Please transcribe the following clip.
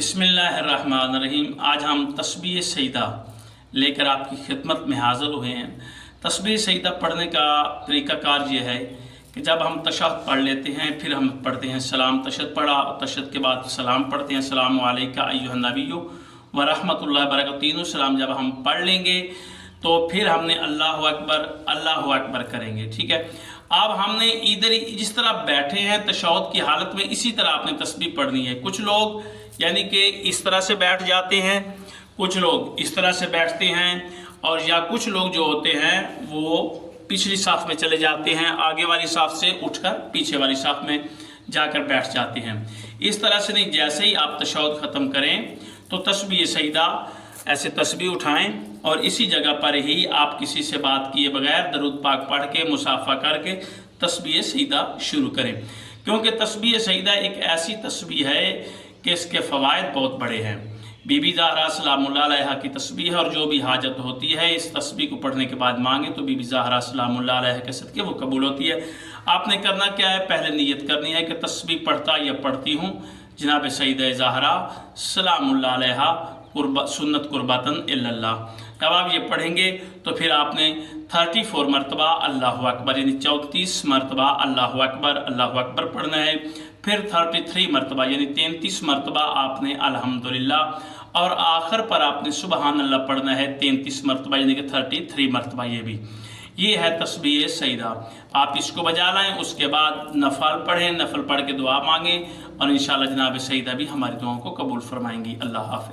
बिस्मिल्लाहिर्रहमानिर्रहीम। आज हम तस्बीह सईदा लेकर आपकी खिदमत में हाज़िर हुए हैं। तस्बीह सईदा पढ़ने का तरीक़ाकार ये है कि जब हम तशहद पढ़ लेते हैं फिर हम पढ़ते हैं सलाम। तशहद पढ़ा और तशहद के बाद सलाम पढ़ते हैं, अस्सलामु अलैका अय्युहन नबिय्यु व रहमतुल्लाहि व बरकातुहू। तीनों सलाम जब हम पढ़ लेंगे तो फिर हमने अल्लाहु अकबर करेंगे। ठीक है, अब हमने इधर जिस तरह बैठे हैं तशहद की हालत में इसी तरह आपने तस्बीह पढ़नी है। कुछ लोग यानी कि इस तरह से बैठ जाते हैं, कुछ लोग इस तरह से बैठते हैं, और या कुछ लोग जो होते हैं वो पिछली साफ में चले जाते हैं, आगे वाली साफ से उठकर पीछे वाली साफ में जाकर बैठ जाते हैं। इस तरह से नहीं, जैसे ही आप तशहद ख़त्म करें तो तस्बीह सईदा ऐसे तस्बीह उठाएं और इसी जगह पर ही आप किसी से बात किए बगैर दरूद पाक पढ़ के मुसाफा करके तस्बीह सईदा शुरू करें। क्योंकि तस्बीह सईदा एक ऐसी तस्बीह है कि इसके फ़वाइद बहुत बड़े हैं। बीबी ज़हरा सलामुल्लाह अलैहा की तस्बीह है, और जो भी हाजत होती है इस तस्बीह को पढ़ने के बाद मांगे तो बीबी ज़हरा सलामुल्लाह अलैहा के सदक़े वो कबूल होती है। आपने करना क्या है, पहले नीयत करनी है कि तस्बीह पढ़ता या पढ़ती हूँ जनाब सईदा ज़हरा सलामुल्लाह अलैहा सुन्नत कुर्बतन इल्लल्लाह। जब आप ये पढ़ेंगे तो फिर आपने 34 मरतबा अल्लाहु अकबर यानी 34 मरतबा अल्लाहु अकबर पढ़ना है। फिर 33 मरतबा यानी 33 मरतबा आपने अल्हम्दुलिल्लाह, और आखिर पर आपने सुबहान अल्लाह पढ़ना है 33 मरतबा यानी कि 33 मरतबा। ये है तस्बीह सईदा। आप इसको बजा लाएँ, उसके बाद नफल पढ़ें, नफल पढ़ के दुआ मांगें और इंशाअल्लाह जनाब सईदा भी हमारी दुआओं को कबूल फरमाएंगी। अल्लाह हाफ़िज़।